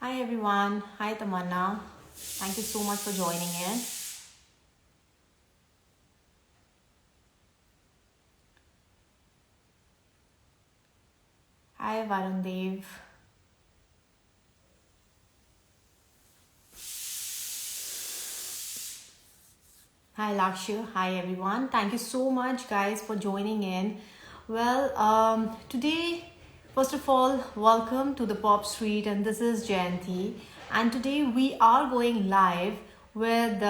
Hi everyone. Hi Tamanna. Thank you so much for joining in. Hi Varun Dev. Hi Lakshu. Hi everyone. Thank you so much guys for joining in. Today, first of all, welcome to the Pop Street, and this is Jayanti. And today we are going live with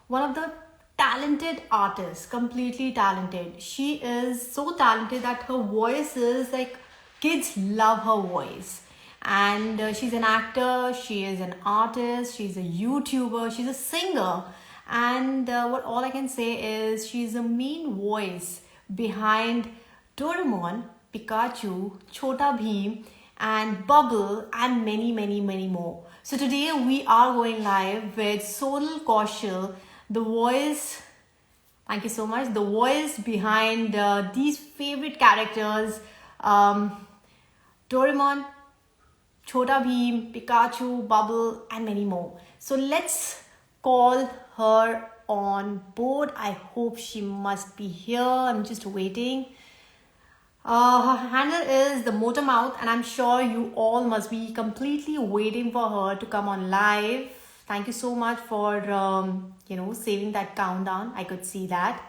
one of the talented artists, completely talented. She is so talented that her voice is like kids love her voice. And she's an actor, she is an artist, she's a YouTuber, she's a singer. And what all I can say is she's a main voice behind Doraemon, Pikachu, Chota Bheem, and Bubble, and many, many, many more. So today we are going live with Sonal Kaushal, the voice. Thank you so much. The voice behind these favorite characters, Doraemon, Chota Bheem, Pikachu, Bubble, and many more. So let's call her on board. I hope she must be here. I'm just waiting. Her handle is the Motor Mouth, and I'm sure you all must be completely waiting for her to come on live. Thank you so much for saving that countdown. I could see that.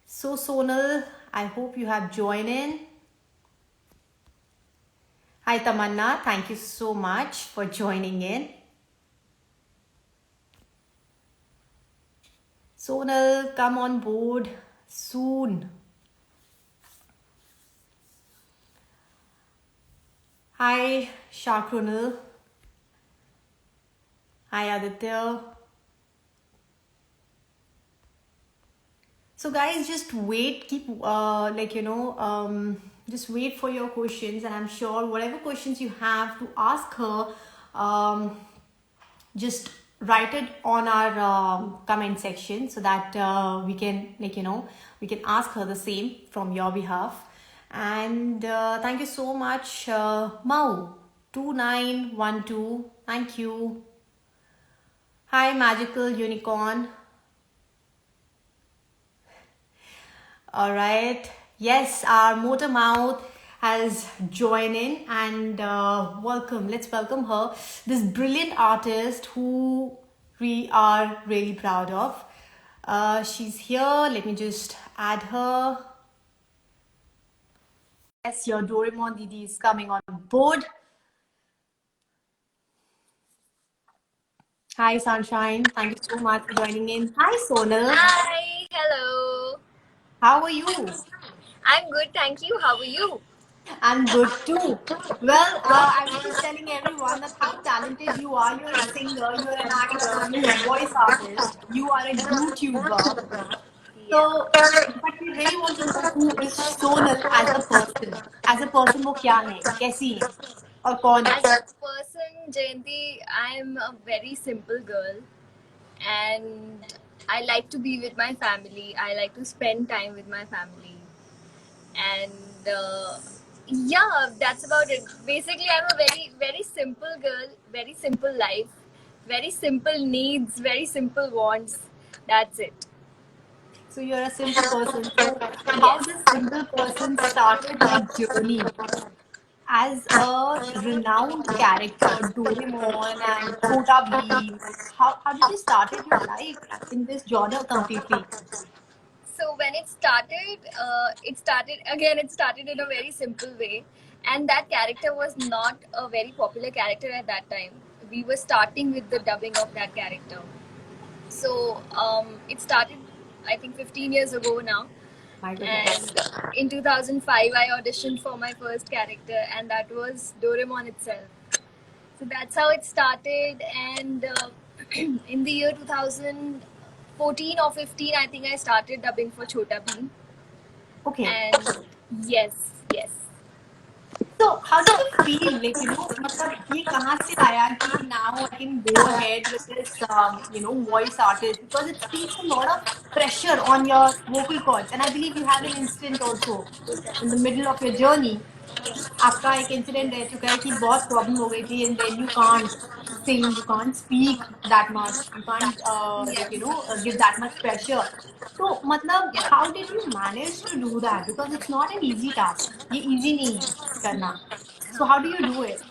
So Sonal, I hope you have joined in. Hi Tamanna, thank you so much for joining in. Sonal, come on board soon. Hi Shakronal. Hi Aditya. So guys, just wait, keep just wait for your questions, and I'm sure whatever questions you have to ask her, just write it on our comment section so that we can we can ask her the same from your behalf. And thank you so much, Mau 2912. Thank you. Hi Magical Unicorn. All right. Yes, our Motor Mouth has joined in, and welcome. Let's welcome her, this brilliant artist who we are really proud of. She's here. Let me just add her. Yes, your Doraemon Didi is coming on board. Hi, Sunshine. Thank you so much for joining in. Hi, Sonal. Hi, hello. How are you? I'm good, thank you. How are you? I'm good too. I was just telling everyone that how talented you are. You're a singer, you're an actor, you're a voice artist, you are a YouTuber. Yeah. So, but we really want to know who is Sonal as a person. As a person, वो क्या है, कैसी है, और कौन है? As a person, Jayanti, I'm a very simple girl and I like to be with my family. I like to spend time with my family. And yeah, that's about it. Basically, I'm a very, very simple girl, very simple life, very simple needs, very simple wants. That's it. So you're a simple person. So how Yes. this simple person started her journey as a renowned character, Doraemon and Chota Bheem? How did you started your life in this genre completely? So when it started again. It started in a very simple way, and that character was not a very popular character at that time. We were starting with the dubbing of that character. So it started, I think, 15 years ago now. My goodness. And in 2005, I auditioned for my first character, and that was Doraemon itself. So that's how it started. And in the year 2014 or 15, I think I started dubbing for Chota Bheem. Okay. And yes, yes. So how did you feel? Like, मतलब ये कहाँ से आया कि now I can go ahead with this, voice artist, because it takes a lot of pressure on your vocal cords, and I believe you had an incident also in the middle of your journey. आपका एक incident रह चुका है कि बहुत problem हो गई थी and then you can't sing, you can't speak that much, you can't like Yes. give that much pressure. तो मतलब Yeah. how did you manage to do that, because it's not an easy task, ये easy नहीं है करना. So how do you do it?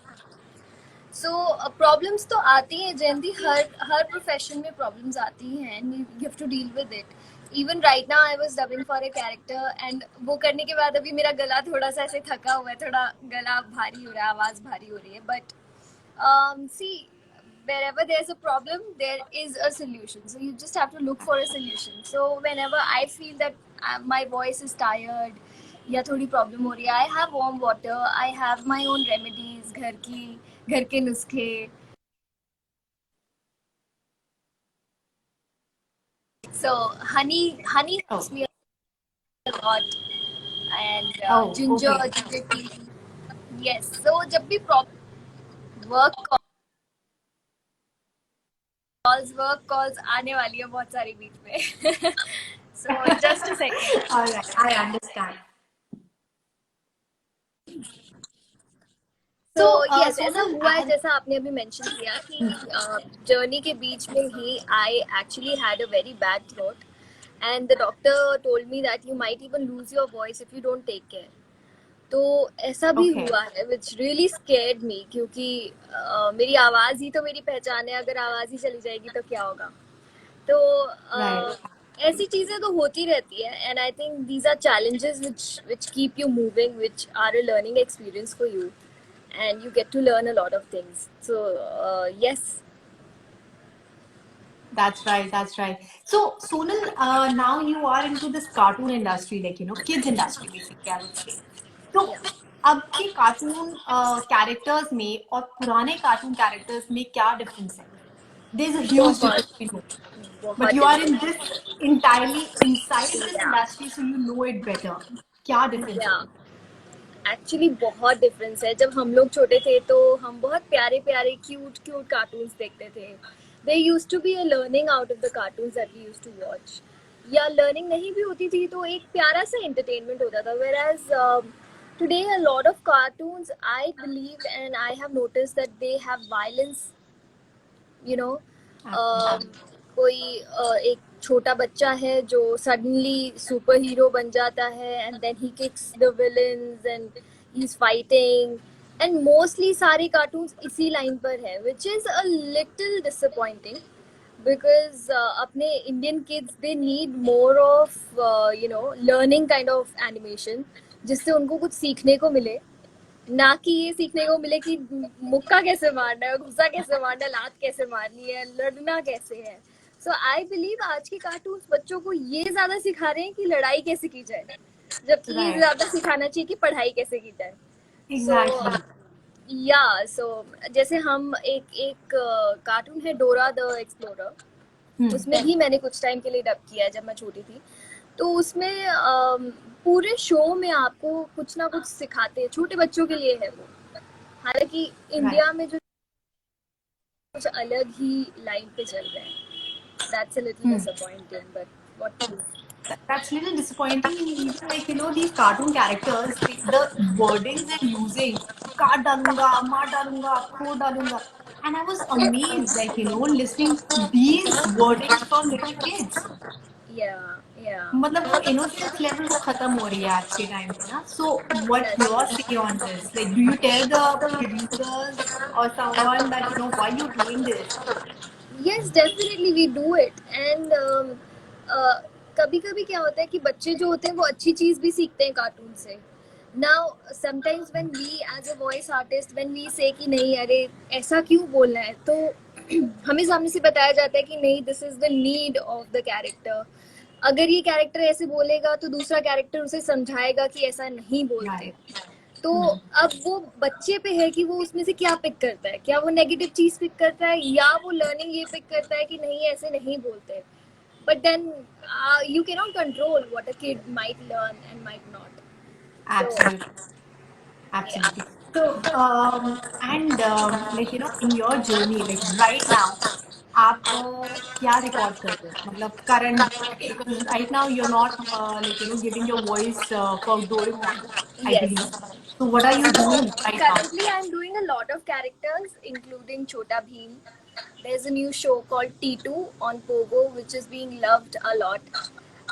So problems तो आती हैं जयंती, हर profession में प्रॉब्लम्स आती हैं and you have to deal with it. Even right now I was dubbing for a character and वो करने के बाद अभी मेरा गला थोड़ा सा ऐसे थका हुआ है, थोड़ा गला भारी हो रहा है, आवाज़ भारी हो रही है. But see, wherever there's a problem there is a solution, so you just have to look for a solution. So whenever I feel that my voice is tired या थोड़ी प्रॉब्लम हो रही है, I have warm water, I have my own remedies, घर के नुस्खे. So honey Oh, helps me a lot, and oh, okay. ginger tea. Yes. So जब भी work वर्क कॉल्स आने वाली है बहुत सारी बीच में. So just a second. All right, I understand. तो So, यस, ऐसा Sonal, हुआ है जैसा आपने अभी मेंशन किया कि जर्नी के बीच में ही I actually had a very bad throat and the doctor told me that you might even lose your voice if you don't take care. तो ऐसा भी okay, हुआ है विच रियली स्केर्ड मी, क्योंकि मेरी आवाज़ ही तो मेरी पहचान है, अगर आवाज़ ही चली जाएगी तो क्या होगा. तो right. ऐसी चीज़ें तो होती रहती है and I think these are challenges which keep you moving, which are a learning experience for you and you get to learn a lot of things. So, yes. That's right. That's right. So, Sonal, now you are into this cartoon industry, like, kids industry, basically, I would say. तो Yeah. अब के cartoon characters में और पुराने cartoon characters में क्या difference है? There's a huge बहुत difference between both. But बहुत you are in different. this entirely inside this Yeah. industry, so you know it better. क्या डिफरेंस है? Yeah. एक्चुअली बहुत डिफरेंस है. जब हम लोग छोटे थे तो हम बहुत प्यारे प्यारे क्यूट क्यूट कार्टून्स देखते थे. They use to be a learning out of the cartoons that we use to watch, या लर्निंग नहीं भी होती थी तो एक प्यारा सा एंटरटेनमेंट होता था. Whereas today a lot of cartoons, I believe and I have noticed that they have violence, you know. कोई एक छोटा बच्चा है जो सडनली सुपर हीरो बन जाता है and then he kicks the villains and he is fighting, and mostly सारे कार्टून्स इसी लाइन पर है, which is a little disappointing because अपने Indian kids they need more of learning kind of animation, जिससे उनको कुछ सीखने को मिले, ना कि ये सीखने को मिले कि मुक्का कैसे मारना है, गुस्सा कैसे मारना है, लात कैसे मारनी है, लड़ना कैसे है. सो आई बिलीव आज के कार्टून्स बच्चों को ये ज्यादा सिखा रहे हैं कि लड़ाई कैसे की जाए, जबकि ये Right. ज्यादा सिखाना चाहिए कि पढ़ाई कैसे की जाए. सो Exactly. या सो जैसे हम एक एक कार्टून है डोरा द एक्सप्लोरर, Hmm. उसमें भी मैंने कुछ टाइम के लिए डब किया है जब मैं छोटी थी. तो उसमें पूरे शो में आपको कुछ ना कुछ सिखाते हैं, छोटे बच्चों के लिए है वो. हालांकि Right. इंडिया में जो कुछ अलग ही लाइन पे चल रहे हैं, that's a little Hmm. Disappointing, but what to do. That's a little disappointing. Even like these cartoon characters, the wordings they're using, काट डालूंगा, मार डालूंगा, फोड़ डालूंगा, and I was amazed, like listening these wordings from little kids. या या मतलब वो innocence level वो खत्म हो रही है आज के टाइम पे ना. So what your say on this? Like, do you tell the producers or someone that why you doing this? Yes, definitely we do it. And कभी कभी क्या होता है कि बच्चे जो होते हैं वो अच्छी चीज भी सीखते हैं कार्टून से. Now sometimes when we as a voice artist when we say कि नहीं अरे ऐसा क्यों बोलना है, तो हमें सामने से बताया जाता है कि नहीं, this is the need of the character. अगर ये कैरेक्टर ऐसे बोलेगा तो दूसरा कैरेक्टर उसे समझाएगा कि ऐसा नहीं बोलते. Right. तो अब वो बच्चे पे है कि वो उसमें से क्या पिक करता है, क्या वो नेगेटिव चीज पिक करता है या वो लर्निंग ये पिक करता है कि नहीं ऐसे नहीं बोलते. But then you can not control what a kid might learn and might not. So Absolutely. Yeah. Absolutely. So, and like in your journey, like right now, आप क्या रिकॉर्ड कर रहे हो? मतलब current, because right now you're not like giving your voice for Doraemon, I Yes. believe. So what are you doing right now? Currently, I'm doing a lot of characters, including Chota Bheem. There's a new show called T2 on Pogo, which is being loved a lot.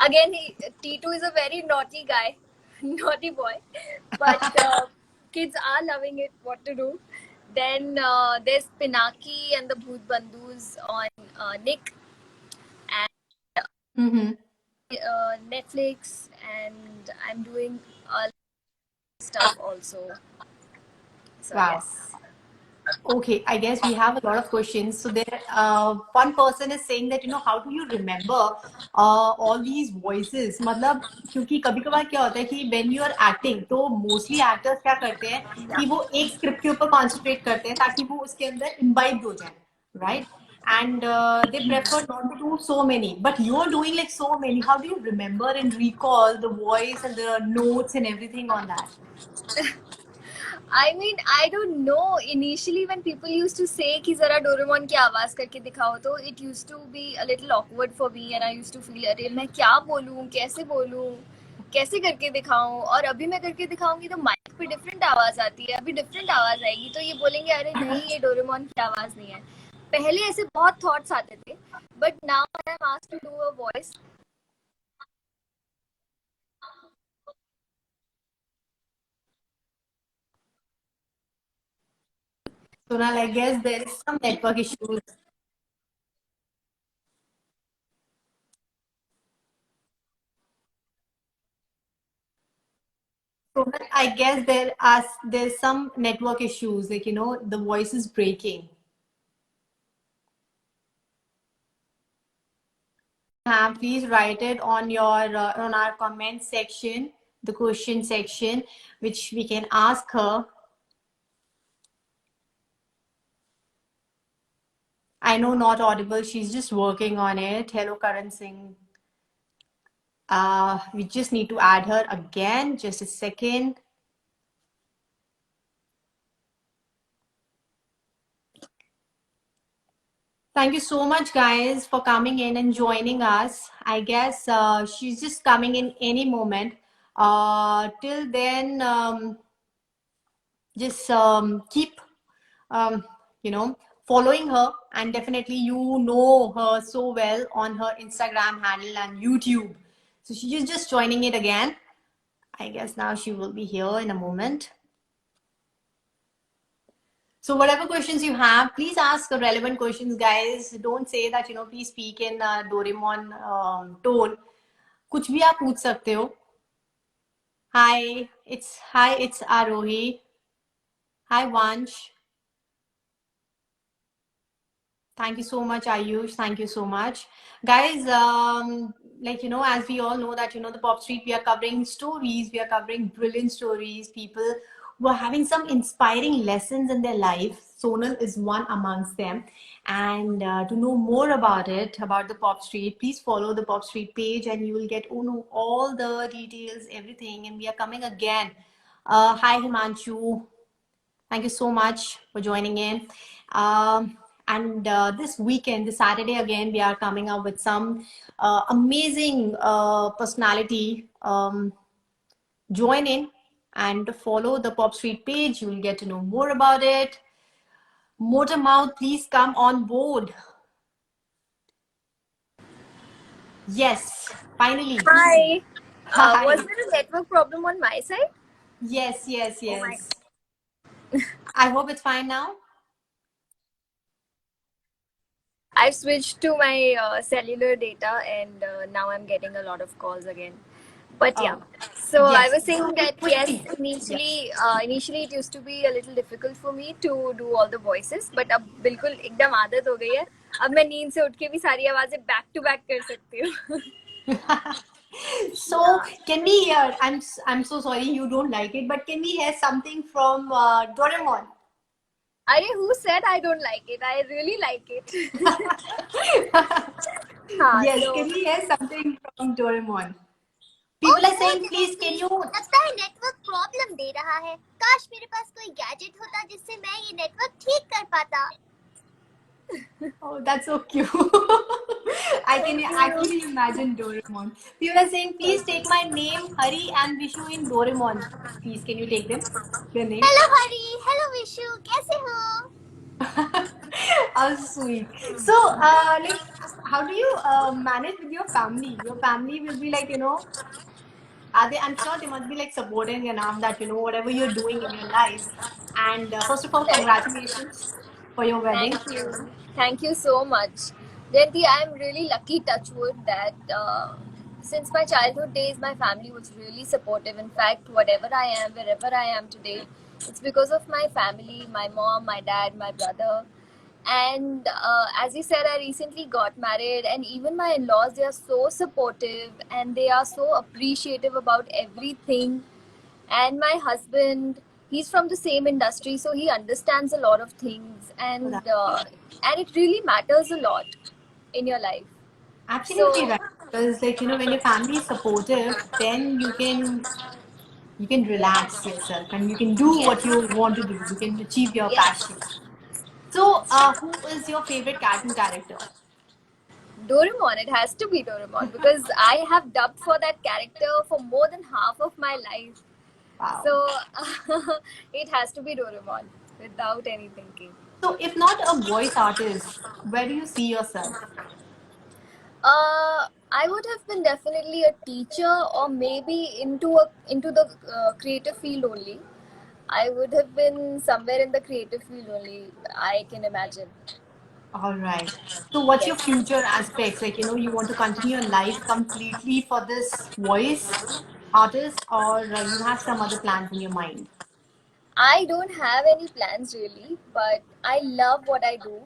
Again, T2 is a very naughty guy, naughty boy, but kids are loving it. What to do? Then there's Pinaki and the Bhoot Bandhus on Nick and Mm-hmm. Netflix, and I'm doing stuff also. So Wow. yes. Okay, I guess we have a lot of questions. So there, one person is saying that how do you remember all these voices? मतलब क्योंकि कभी कभार क्या होता है कि when you are acting तो mostly actors क्या करते हैं कि वो एक script के ऊपर concentrate करते हैं ताकि वो उसके अंदर imbibed हो जाए, right? And they prefer not to do so many. But you're doing like so many. How do you remember and recall the voice and the notes and everything on that? I mean, I don't know. Initially, when people used to say कि जरा Doraemon की आवाज करके दिखाओ, तो it used to be a little awkward for me, and I used to feel अरे मैं क्या बोलूँ, कैसे करके दिखाऊं. और अभी मैं करके दिखाऊंगी तो माइक पे डिफरेंट आवाज आती है, अभी डिफरेंट आवाज आएगी तो ये बोलेंगे अरे नहीं ये डोरेमोन की आवाज नहीं है. पहले ऐसे बहुत थॉट्स आते थे, but now I am asked to do a voice. Sonal, I guess there is some network issues. Sonal, I guess there's some network issues, like the voice is breaking. Please write it on on our comment section, the question section, which we can ask her. I know not audible. She's just working on it. Hello, Karan Singh. We just need to add her again. Just a second. Thank you so much, guys, for coming in and joining us. I guess she's just coming in any moment. Till then, just keep, um, following her, and definitely you know her so well on her Instagram handle and YouTube. So she's just joining it again. I guess now she will be here in a moment. So whatever questions you have, please ask relevant questions, guys. Don't say that, please speak in Doraemon tone. कुछ भी आप पूछ सकते हो. Hi, it's Arohi. Hi, Vansh. Thank you so much, Ayush. Thank you so much. Guys, as we all know that, the Pop Street, we are covering stories, we are covering brilliant stories, people who are having some inspiring lessons in their life. Sonal is one amongst them. And to know more about it, about the Pop Street, please follow the Pop Street page and you will get all the details, everything. And we are coming again. Hi, Himanshu. Thank you so much for joining in. And this weekend, this Saturday again, we are coming up with some amazing personality. Join in and follow the Pop Street page. You will get to know more about it. Motormouth, please come on board. Yes, finally. Hi. Hi. Was there a network problem on my side? Yes, yes, Oh my yes. I hope it's fine now. I've switched to my cellular data, and now I'm getting a lot of calls again. But yeah, so I Yes. was saying that yes, Yes. initially it used to be a little difficult for me to do all the voices, but अब बिल्कुल एकदम आदत हो गई है. अब मैं नींद से उठ के भी सारी आवाजें back to back कर सकती हूँ. So can we hear? I'm so sorry you don't like it, but can we hear something from Doraemon? अरे who said I don't like it? I really like it. हाँ, Yes, so can we hear something from Doraemon? People are saying, please, can you? लगता है network problem दे रहा है. काश मेरे पास कोई gadget होता जिससे मैं ये नेटवर्क ठीक कर पाता. Oh, that's so cute. I can Thank you. actually imagine Doraemon. People are saying, please take my name, Hari and Vishu in Doraemon. Please, can you take them? Their name? Hello Hari, hello Vishu, कैसे हो? How sweet. So, like, how do you manage with your family? Your family will be like, are they? I'm sure they must be like supporting enough that whatever you're doing in your life. And first of all, congratulations for your wedding. Thank you. Thank you so much. Jayanti, I'm really lucky, touchwood, that since my childhood days, my family was really supportive. In fact, whatever I am, wherever I am today, it's because of my family, my mom, my dad, my brother. And as you said, I recently got married, and even my in laws, they are so supportive and they are so appreciative about everything. And my husband, he's from the same industry, so he understands a lot of things, For that. and it really matters a lot in your life. Absolutely So right. Because like when your family is supportive, then you can relax yourself and you can do what yes, you want to do. You can achieve your yes. passion. So, who is your favorite cartoon character? Doraemon, it has to be Doraemon because I have dubbed for that character for more than half of my life. Wow. So it has to be Doraemon without any thinking. So, if not a voice artist, where do you see yourself? I would have been definitely a teacher, or maybe into the creative field only. I would have been somewhere in the creative field only. I can imagine. All right. So, what's your Yes. future aspects? Like, you want to continue your life completely for this voice artist, or you have some other plans in your mind? I don't have any plans really, but I love what I do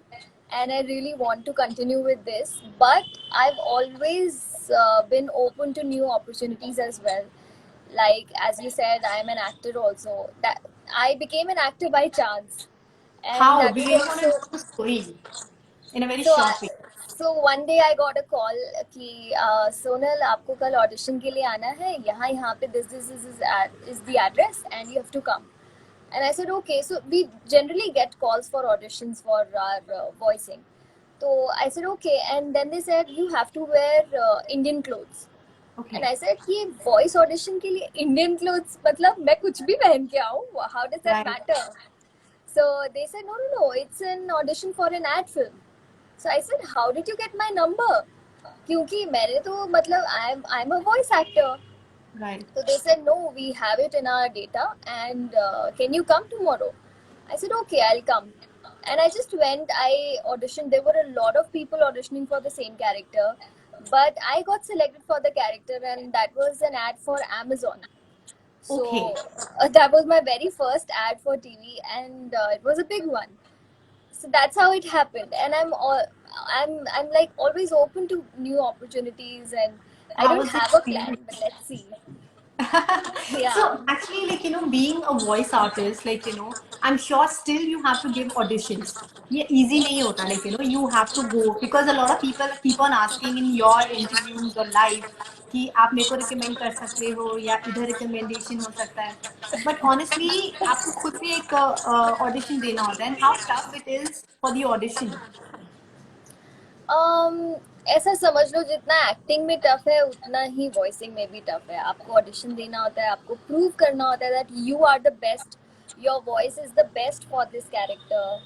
and I really want to continue with this. But I've always been open to new opportunities as well. Like, as you said, I'm an actor also. That I became an actor by chance, and How? that We was really want to also. know the story in a very So, short way. so one day I got a call कि सोनल आपको कल audition के लिए आना है यहाँ यहाँ पे this is the address and you have to come. And I said, okay. So we generally get calls for auditions for our voicing. So I said, okay. And then they said, you have to wear Indian clothes. And Okay. I said, कि voice audition के लिए Indian clothes मतलब मैं कुछ भी पहन के आऊँ? How does that Right. matter? So they said, no, no, no. It's an audition for an ad film. So I said, how did you get my number? क्योंकि मैंने तो मतलब I'm a voice actor. Right. So they said, no, we have it in our data, and can you come tomorrow? I said, okay, I'll come. And I just went, I auditioned. There were a lot of people auditioning for the same character, but I got selected for the character, and that was an ad for Amazon. So Okay. that was my very first ad for TV, and it was a big one. So that's how it happened, and I'm like always open to new opportunities, and I How don't was the have a plan, but experience? let's see. So Yeah. actually, like being a voice artist, like I'm sure still you have to give auditions. ये easy नहीं होता, like you have to go because a lot of people keep on asking in your interviews or live कि आप मेरे को recommend कर सकते हो या इधर recommendation हो सकता है. But honestly, आपको खुद से एक audition देना होता है. And how tough it is for the audition. um, ऐसा समझ लो जितना एक्टिंग में टफ है उतना ही वॉइसिंग में भी टफ है. आपको ऑडिशन देना होता है, आपको प्रूव करना होता है that you are the best, your voice is the best for this character,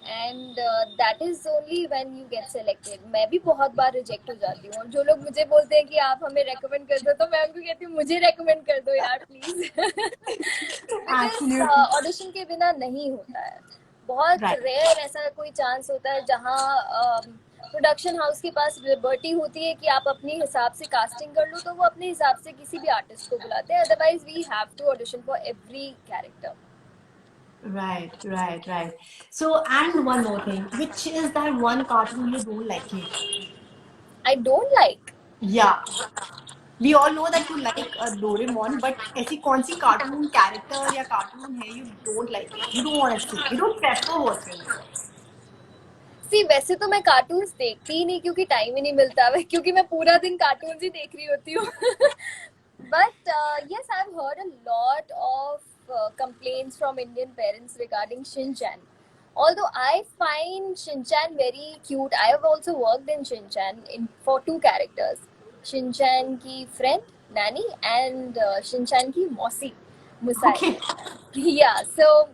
and that is only when you get selected. मैं भी बहुत बार रिजेक्ट हो जाती हूँ, और जो लोग मुझे बोलते हैं कि आप हमें रेकमेंड कर दो, तो मैं उनको कहती हूँ मुझे रेकमेंड कर दो यार प्लीज. बिकॉज Absolutely ऑडिशन के बिना नहीं होता है. बहुत right. रेयर ऐसा कोई चांस होता है जहाँ प्रोडक्शन हाउस के पास लिबर्टी होती है कि आप अपने हिसाब से कास्टिंग कर लो, तो वो अपने हिसाब से किसी भी आर्टिस्ट को बुलाते हैं. Otherwise we have to audition for every character. Right, right, right. So, and one more thing, which is that one cartoon you don't like it? I don't like. Yeah, we all know that you like Doraemon, but ऐसी कौन सी cartoon character या cartoon है you don't like it? You don't want to see. You don't prefer watching it. सी वैसे तो मैं cartoons देखती ही नहीं क्योंकि टाइम ही नहीं मिलता है, क्योंकि मैं पूरा दिन कार्टून्स ही देख रही होती हूँ. But yes, I've heard a lot of complaints from Indian parents regarding Shin Chan. Although I find Shinchan very cute, I have also worked in Shinchan for two characters. Shinchan ki friend, Nani, and Shinchan ki Mosi, Musai. Okay. Yeah, so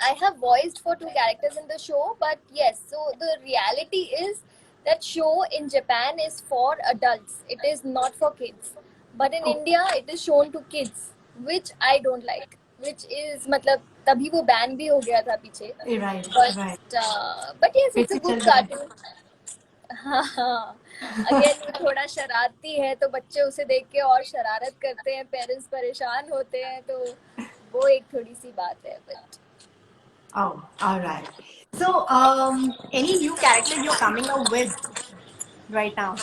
I have voiced for two characters in the show, but yes, so the reality is that show in Japan is for adults. It is not for kids. But in Oh, India, it is shown to kids, which I don't like. Which is मतलब तभी वो ban भी हो गया था पीछे. right, right. But yes, it's a पीछे good चल रहा है. cartoon. हाँ हाँ. अगेन वो थोड़ा शरारती है तो बच्चे उसे देख के और शरारत करते हैं, पेरेंट्स परेशान होते हैं, तो वो एक थोड़ी सी बात है. But Oh, all right. So, any new character you're coming up with right now?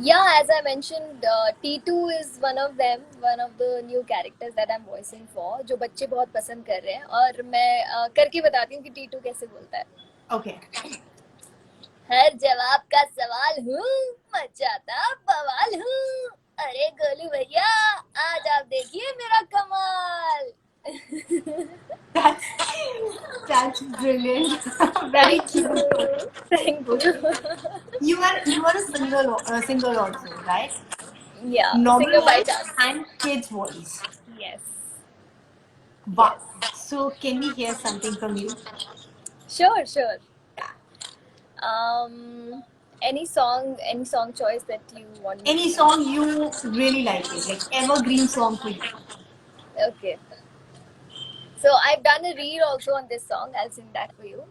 yeah, as I mentioned, T2 is one of them, one of the new characters that I'm voicing for, जो बच्चे बहुत पसंद कर रहे हैं. और मैं करके बताती हूँ कि T2 कैसे बोलता है. Okay. हर जवाब का सवाल हूँ, मचाता बवाल हूँ. अरे गोलू भैया, आज आप देखिए मेरा कमाल. That's that's brilliant. Very Thank cute. you. Thank Okay. you. You are a singer also, right? Yeah, Normal singer by voice chance. and kids voice. Yes. Wow. Yes. So can we hear something from you? Sure, sure. Yeah. Any song choice that you want me Any to song sing? you really like it, like evergreen song for you. Okay. So I've done a reel also on this song. I'll sing that for you.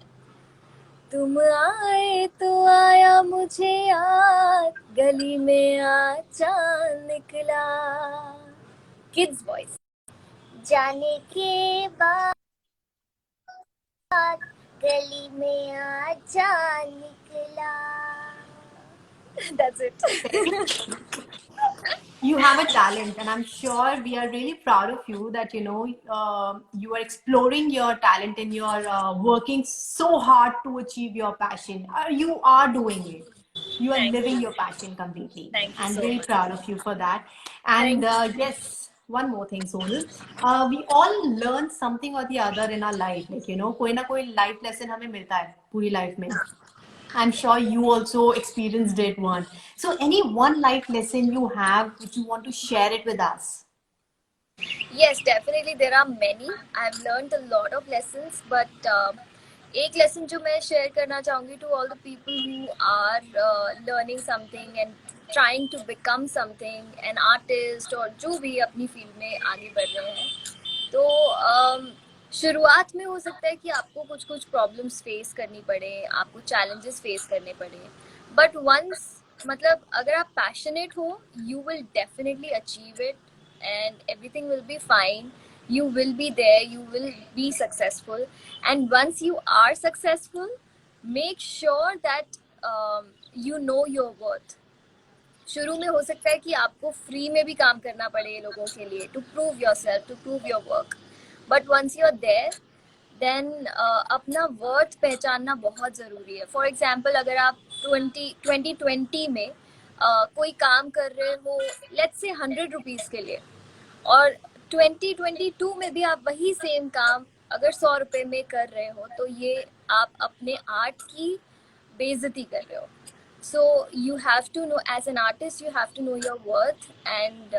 तुम आए तो आया मुझे याद, गली में आ चांद निकला. Kids voice. जाने के बाद गली में आजा निकला. That's it. You have a talent, and I'm sure we are really proud of you that you are exploring your talent and you're working so hard to achieve your passion. You are doing it. You are Thank living you. your passion completely. Thank you I'm so really much. proud of you for that. And Thank you. yes, one more thing, Sonal. We all learn something or the other in our life. Like कोई ना कोई life lesson हमें मिलता है पूरी life में. I'm sure you also experienced it one. So, any one life lesson you have which you want to share it with us? Yes, definitely there are many. I've learned a lot of lessons, but एक lesson जो मैं share करना चाहूँगी to all the people who are learning something and trying to become something, an artist और जो भी अपनी field में आगे बढ़ रहे हैं, तो शुरुआत में हो सकता है कि आपको कुछ कुछ प्रॉब्लम्स फेस करनी पड़े, आपको चैलेंजेस फेस करने पड़े, बट वंस मतलब अगर आप पैशनेट हो, you will definitely achieve it and everything will be fine. You will be there, you will be successful, and once you are successful, make sure that you know your worth. शुरू में हो सकता है कि आपको free में भी काम करना पड़े लोगों के लिए, to prove yourself, to prove your work, but once you are there, then अपना वर्थ पहचानना बहुत ज़रूरी है. फॉर एग्जाम्पल, अगर आप 2020 में कोई काम कर रहे हो, लेट्स से 100 रुपीज़ के लिए, और 2022 में भी आप वही सेम काम अगर 100 रुपये में कर रहे हो, तो ये आप अपने आर्ट की बेइज्जती कर रहे हो. So you have to know, as an artist, you have to know your worth, and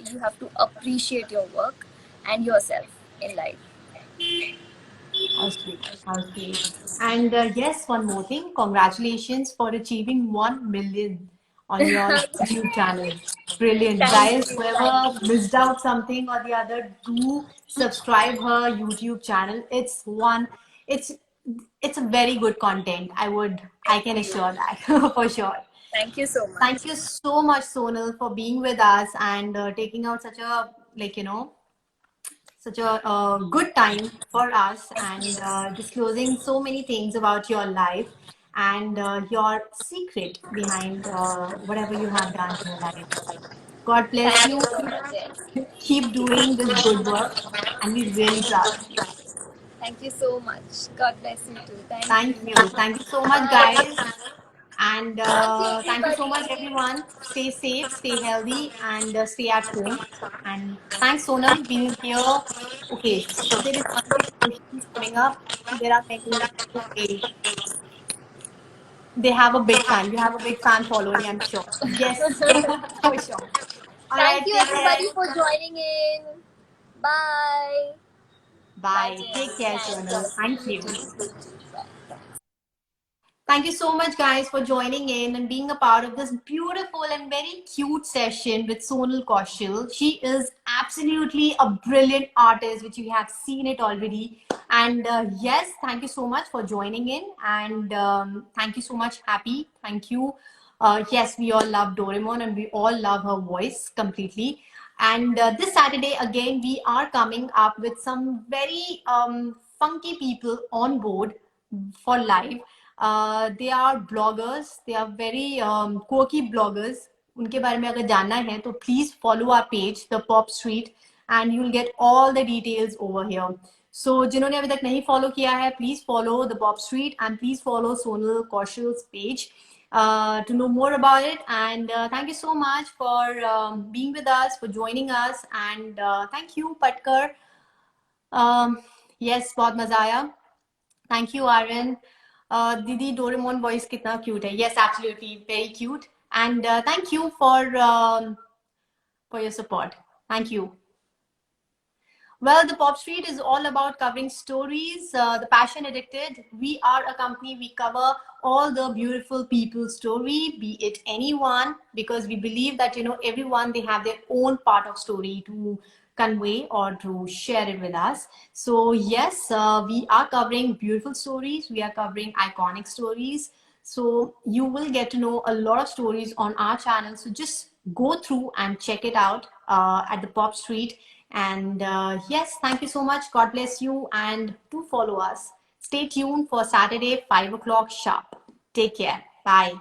you have to appreciate your work and yourself in life. How sweet, how sweet. And yes, one more thing. Congratulations for achieving 1 million on your YouTube channel. Brilliant. Thank Guys, you. whoever missed out something or the other, do subscribe her YouTube channel. It's it's a very good content. I can assure that for sure. Thank you so much. Thank you so much, Sonal, for being with us and taking out such a such a good time for us and disclosing so many things about your life and your secret behind whatever you have done in your life. God bless Thank you you. so much, Jen. Keep doing this good work, and we're really proud of you. Thank you so much. God bless you too. Thank Thank you. you. Thank you so much, Bye. guys. And thank you so much, everyone. Stay safe, stay healthy, and stay at home. And thanks, Sonam, being here. Okay, so there is one more question coming up. There are many. Okay, they have a big fan. You have a big fan following, I'm sure. Yes, for sure. All Thank right, you take care. everybody for joining in. Bye. Bye, Bye. Take Jayanti. care, Thanks. Sonal. Thank you. Thank you so much, guys, for joining in and being a part of this beautiful and very cute session with Sonal Kaushal. She is absolutely a brilliant artist, which you have seen it already. And yes, thank you so much for joining in. And thank you so much, Happy. Thank you. Yes, we all love Doraemon and we all love her voice completely. And this Saturday, again, we are coming up with some very funky people on board for live. They are bloggers. They are very quirky bloggers. उनके बारे में अगर जानना है तो please follow our page, the Pop Street, and you'll get all the details over here. So जिन्होंने अभी तक नहीं follow किया है, please follow the Pop Street and please follow Sonal Kaushal's page to know more about it. And thank you so much for being with us, for joining us, and thank you, Patkar. Um, yes, बहुत मजा आया. Thank you, Aaron. Didi Doraemon voice kitna cute hai. Yes, absolutely, very cute. And thank you for your support. Thank you. Well, the Pop Street is all about covering stories. The Passion Addicted. We are a company. We cover all the beautiful people's story, be it anyone, because we believe that everyone they have their own part of story to convey or to share it with us. So yes, we are covering beautiful stories. We are covering iconic stories. So you will get to know a lot of stories on our channel. So just go through and check it out at the Pop Street. And yes, thank you so much. God bless you. And do follow us. Stay tuned for Saturday, 5 o'clock sharp. Take care. Bye.